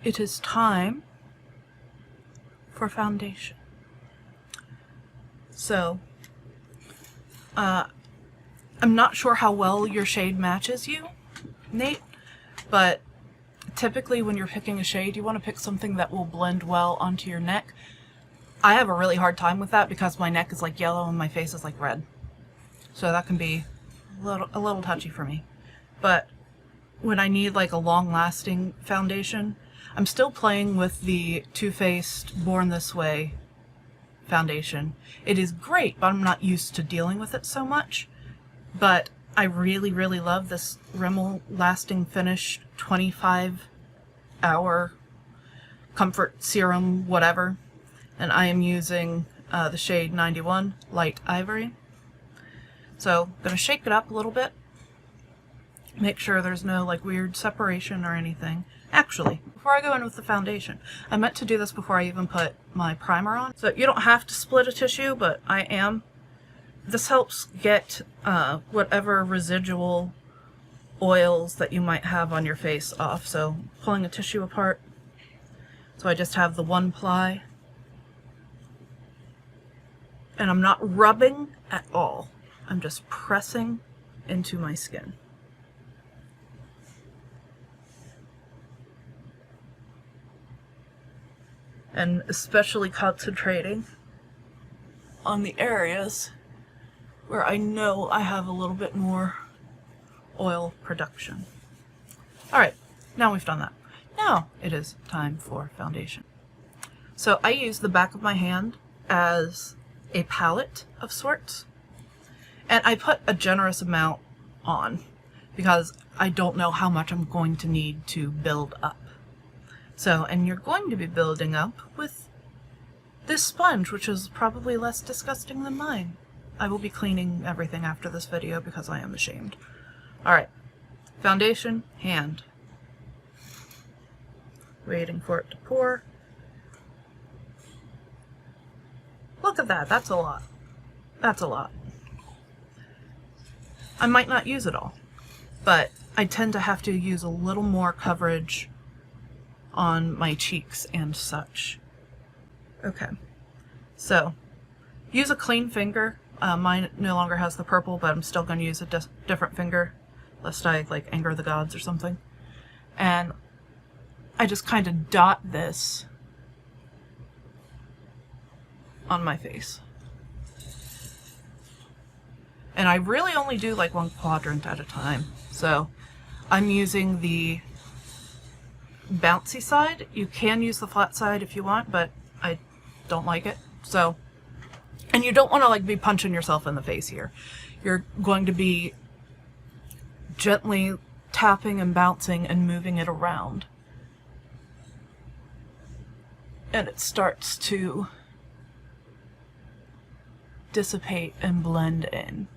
it is time for foundation. So, I'm not sure how well your shade matches you, Nate, but typically when you're picking a shade, you want to pick something that will blend well onto your neck. I have a really hard time with that because my neck is like yellow and my face is like red. So that can be a little touchy for me. But when I need like a long-lasting foundation, I'm still playing with the Too Faced Born This Way foundation. It is great, but I'm not used to dealing with it so much. But I really, really love this Rimmel Lasting Finish 25-hour comfort serum, whatever. And I am using the shade 91 Light Ivory. So I'm going to shake it up a little bit. Make sure there's no like weird separation or anything. Actually, before I go in with the foundation, I meant to do this before I even put my primer on. So you don't have to split a tissue, but I am. This helps get whatever residual oils that you might have on your face off. So pulling a tissue apart. So I just have the one ply. And I'm not rubbing at all. I'm just pressing into my skin. And especially concentrating on the areas where I know I have a little bit more oil production. Alright, now we've done that. Now it is time for foundation. So I use the back of my hand as a palette of sorts. And I put a generous amount on because I don't know how much I'm going to need to build up. So, and you're going to be building up with this sponge, which is probably less disgusting than mine. I will be cleaning everything after this video because I am ashamed. Alright, foundation, hand. Waiting for it to pour. Look at that, that's a lot. That's a lot. I might not use it all, but I tend to have to use a little more coverage on my cheeks and such. Okay, so use a clean finger. Mine no longer has the purple, but I'm still going to use a different finger, lest I like anger the gods or something. And I just kind of dot this on my face. And I really only do like one quadrant at a time. So I'm using the bouncy side. You can use the flat side if you want, but I don't like it. So, and you don't want to like be punching yourself in the face here. You're going to be gently tapping and bouncing and moving it around. And it starts to dissipate and blend in.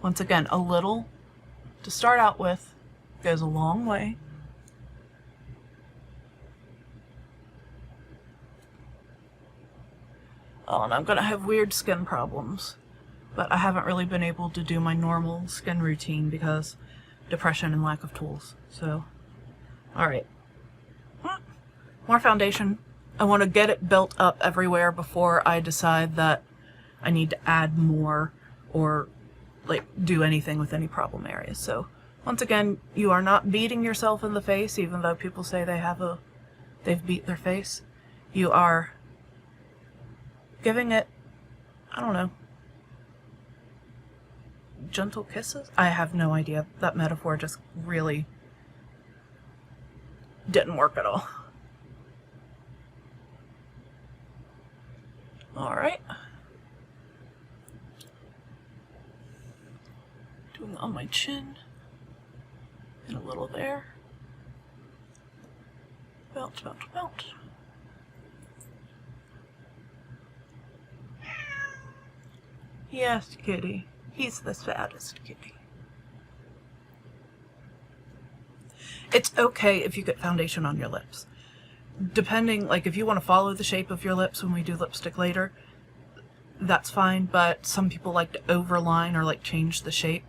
Once again, a little to start out with goes a long way. Oh, and I'm gonna have weird skin problems, but I haven't really been able to do my normal skin routine because depression and lack of tools. So, alright. More foundation. I want to get it built up everywhere before I decide that I need to add more or like do anything with any problem areas. So once again, you are not beating yourself in the face, even though people say they've beat their face. You are giving it, I don't know, gentle kisses? I have no idea. That metaphor just really didn't work at all. Alright. Doing on my chin. And a little there. Bounce, bounce, bounce. Yes, kitty. He's the saddest kitty. It's okay if you get foundation on your lips. Depending, like if you want to follow the shape of your lips when we do lipstick later, that's fine, but some people like to overline or like change the shape.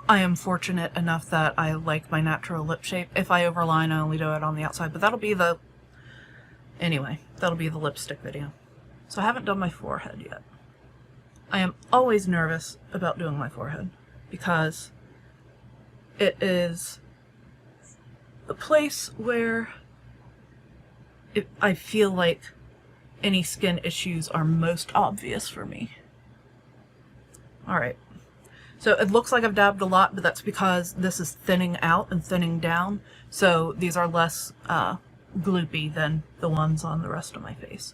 I am fortunate enough that I like my natural lip shape. If I overline, I only do it on the outside, but that'll be the... Anyway, that'll be the lipstick video. So I haven't done my forehead yet. I am always nervous about doing my forehead because it is the place where I feel like any skin issues are most obvious for me. Alright, so it looks like I've dabbed a lot, but that's because this is thinning out and thinning down, so these are less gloopy than the ones on the rest of my face.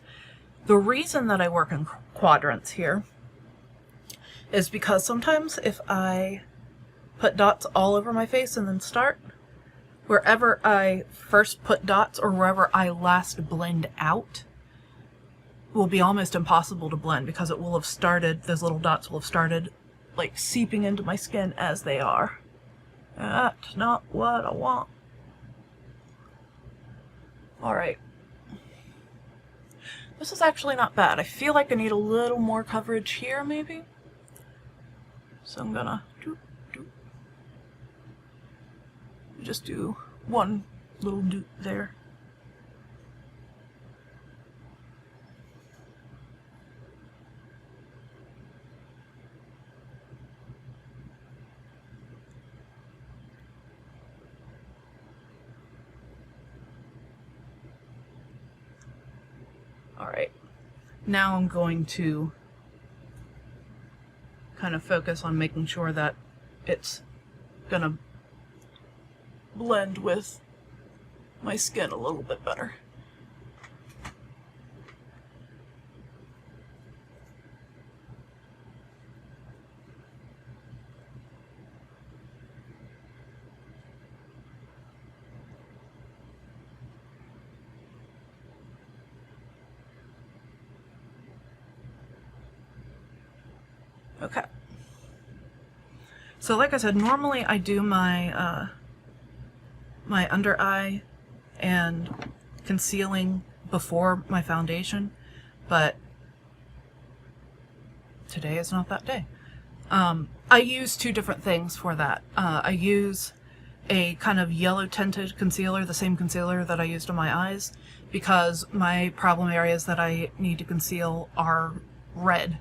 The reason that I work in quadrants here is because sometimes if I put dots all over my face and then start, wherever I first put dots or wherever I last blend out will be almost impossible to blend because it will have started, those little dots will have started like seeping into my skin as they are. That's not what I want. Alright. This is actually not bad. I feel like I need a little more coverage here maybe. So I'm gonna just do one little doot there. Alright, now I'm going to kind of focus on making sure that it's gonna blend with my skin a little bit better. Okay. So like I said, normally I do my my under eye and concealing before my foundation, but today is not that day. I use two different things for that. I use a kind of yellow tinted concealer, the same concealer that I used on my eyes, because my problem areas that I need to conceal are red.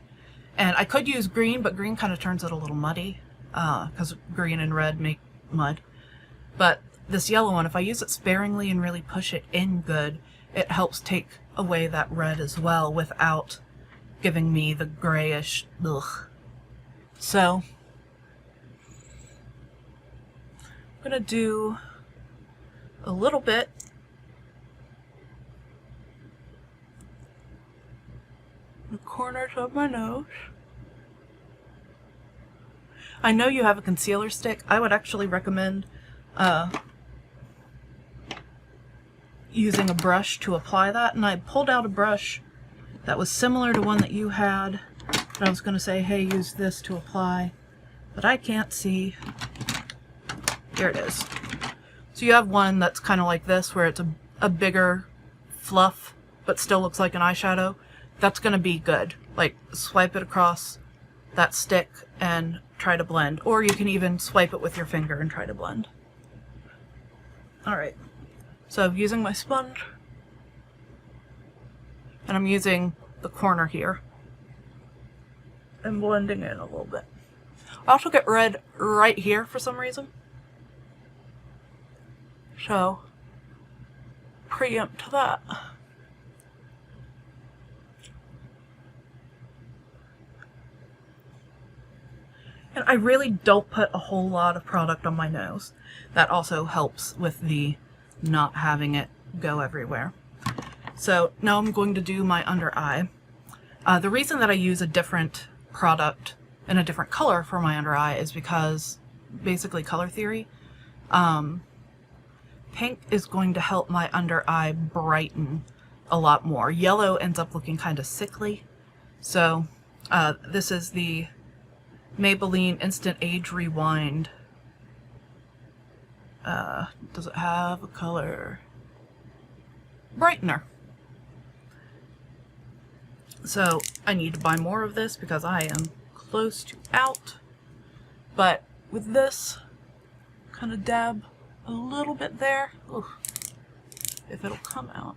And I could use green, but green kind of turns it a little muddy, because green and red make mud. But this yellow one, if I use it sparingly and really push it in good, it helps take away that red as well without giving me the grayish ugh. So I'm gonna do a little bit the corners of my nose. I know you have a concealer stick. I would actually recommend using a brush to apply that, and I pulled out a brush that was similar to one that you had, but I was going to say, hey, use this to apply, but I can't see. Here it is. So you have one that's kind of like this, where it's a bigger fluff, but still looks like an eyeshadow. That's going to be good. Like, swipe it across that stick and try to blend, or you can even swipe it with your finger and try to blend. Alright, so I'm using my sponge, and I'm using the corner here and blending in a little bit. I also get red right here for some reason, so preempt that. And I really don't put a whole lot of product on my nose. That also helps with the not having it go everywhere. So now I'm going to do my under eye. The reason that I use a different product and a different color for my under eye is because, basically color theory, pink is going to help my under eye brighten a lot more. Yellow ends up looking kind of sickly. So this is the Maybelline Instant Age Rewind. Does it have a color? Brightener. So I need to buy more of this because I am close to out. But with this, kind of dab a little bit there. Ooh, if it'll come out.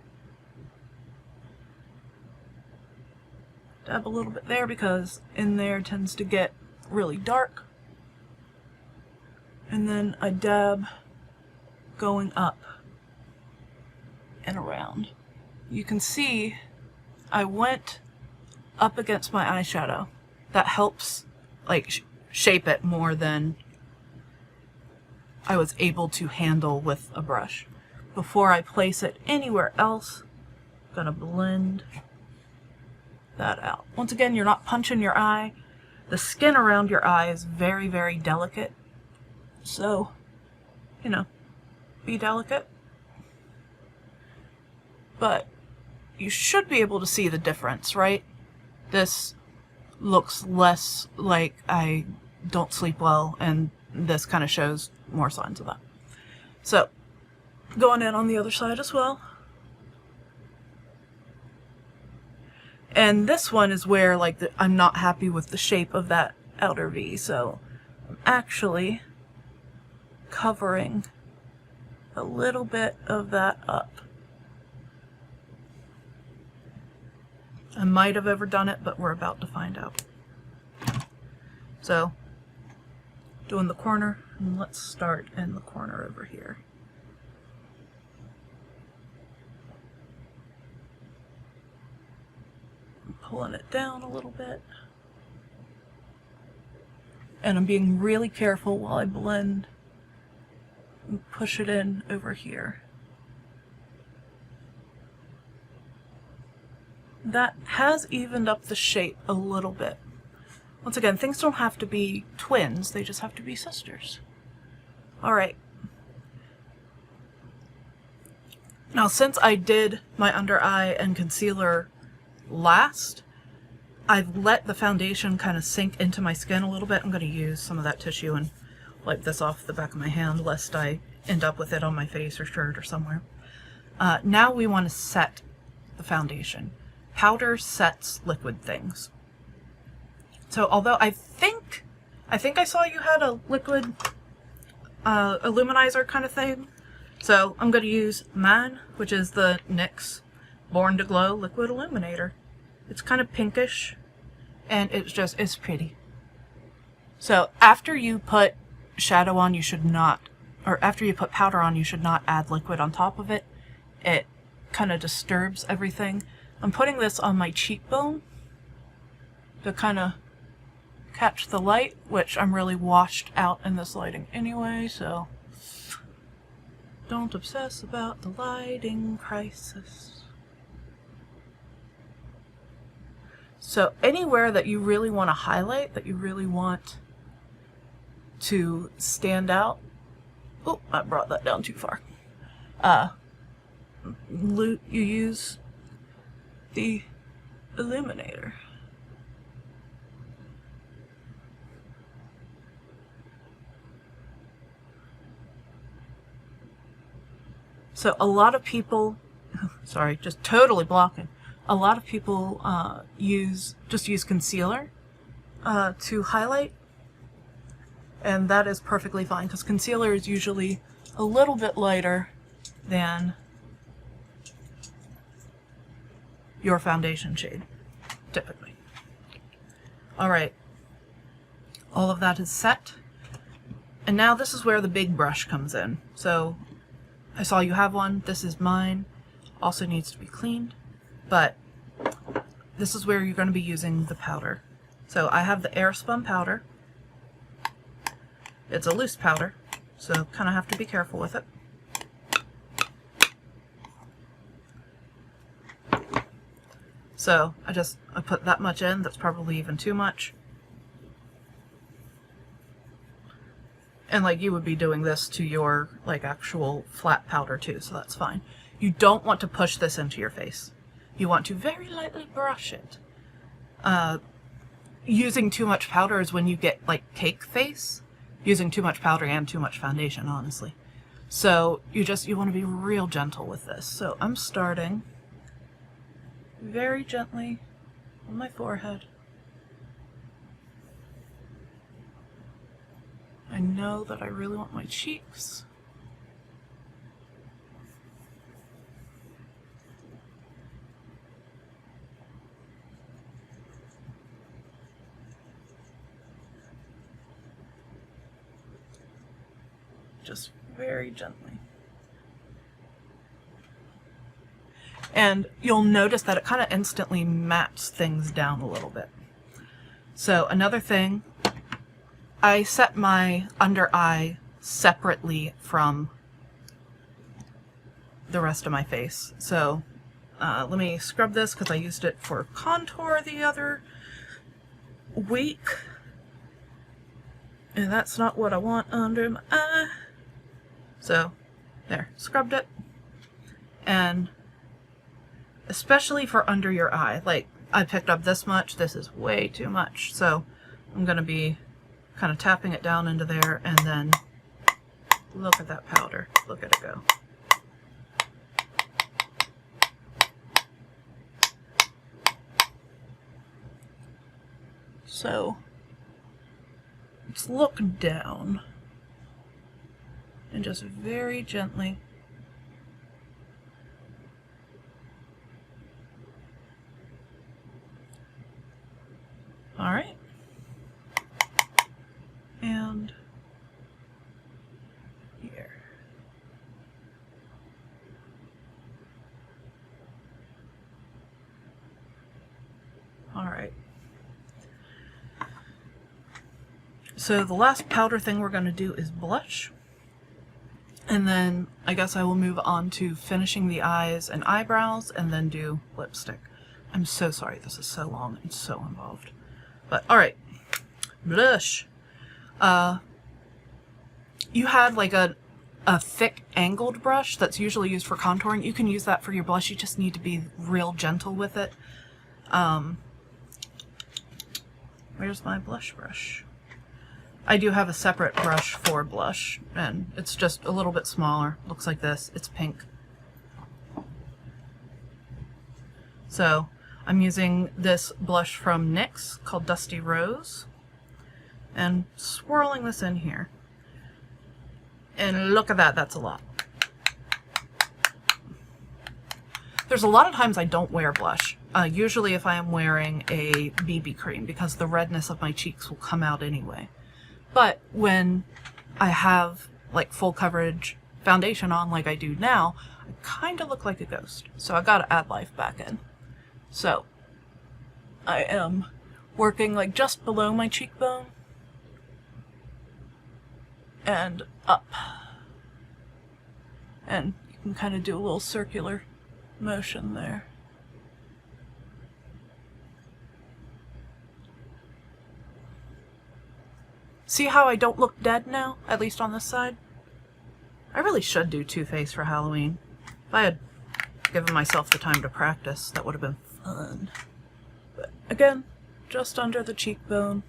Dab a little bit there because in there tends to get really dark. And then I dab going up and around. You can see I went up against my eyeshadow. That helps like shape it more than I was able to handle with a brush. Before I place it anywhere else, I'm gonna blend that out. Once again, you're not punching your eye. The skin around your eye is very, very delicate. So, you know, be delicate. But you should be able to see the difference, right? This looks less like I don't sleep well, and this kind of shows more signs of that. So, going in on the other side as well. And this one is where like I'm not happy with the shape of that outer V, so I'm actually covering a little bit of that up. I might have overdone it, but we're about to find out. So, doing the corner, and let's start in the corner over here. I'm pulling it down a little bit. And I'm being really careful while I blend and push it in over here. That has evened up the shape a little bit. Once again, things don't have to be twins, they just have to be sisters. Alright. Now, since I did my under eye and concealer last, I've let the foundation kind of sink into my skin a little bit. I'm going to use some of that tissue and wipe this off the back of my hand lest I end up with it on my face or shirt or somewhere. Now we want to set the foundation. Powder sets liquid things. So although I think I saw you had a liquid illuminizer kind of thing, so I'm going to use mine, which is the NYX Born to Glow Liquid Illuminator. It's kind of pinkish, and it's pretty. So after you put shadow on, you should not, or after you put powder on, you should not add liquid on top of it. It kind of disturbs everything. I'm putting this on my cheekbone to kind of catch the light, which I'm really washed out in this lighting anyway, so don't obsess about the lighting crisis. So anywhere that you really want to highlight, that you really want to stand out, oh, I brought that down too far. You use the illuminator. So a lot of people, sorry, just totally blocking. A lot of people just use concealer to highlight, and that is perfectly fine because concealer is usually a little bit lighter than your foundation shade, typically. Alright, all of that is set, and now this is where the big brush comes in. So I saw you have one, this is mine, also needs to be cleaned, but this is where you're going to be using the powder. So I have the Airspun powder. It's a loose powder, so kind of have to be careful with it. So I put that much in, that's probably even too much. And like you would be doing this to your like actual flat powder too, so that's fine. You don't want to push this into your face. You want to very lightly brush it. Using too much powder is when you get like cake face. Using too much powder and too much foundation, honestly. So you want to be real gentle with this. So I'm starting very gently on my forehead. I know that I really want my cheeks. Just very gently. And you'll notice that it kind of instantly maps things down a little bit. So another thing, I set my under eye separately from the rest of my face. So let me scrub this because I used it for contour the other week. And that's not what I want under my eye. So there, scrubbed it. And especially for under your eye, like I picked up this much, this is way too much. So I'm going to be kind of tapping it down into there, and then look at that powder. Look at it go. So let's look down and just very gently alright, and here. Alright. So the last powder thing we're going to do is blush. And then I guess I will move on to finishing the eyes and eyebrows and then do lipstick. I'm so sorry this is so long and so involved. But alright. Blush. You had like a thick angled brush that's usually used for contouring. You can use that for your blush. You just need to be real gentle with it. Where's my blush brush? I do have a separate brush for blush, and it's just a little bit smaller. Looks like this. It's pink. So I'm using this blush from NYX called Dusty Rose, and swirling this in here. And look at that, that's a lot. There's a lot of times I don't wear blush. Usually if I am wearing a BB cream, because the redness of my cheeks will come out anyway. But when I have like full coverage foundation on like I do now, I kind of look like a ghost. So I gotta add life back in. So I am working like just below my cheekbone and up. And you can kind of do a little circular motion there. See how I don't look dead now, at least on this side? I really should do Too Faced for Halloween. If I had given myself the time to practice, that would have been fun. But again, just under the cheekbone.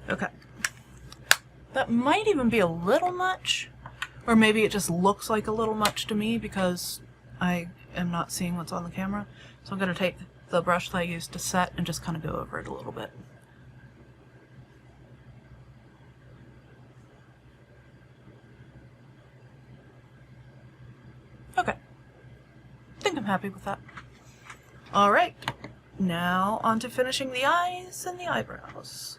Okay. That might even be a little much, or maybe it just looks like a little much to me because I am not seeing what's on the camera. So I'm going to take the brush that I used to set and just kind of go over it a little bit. Okay. I think I'm happy with that. Alright. Now on to finishing the eyes and the eyebrows.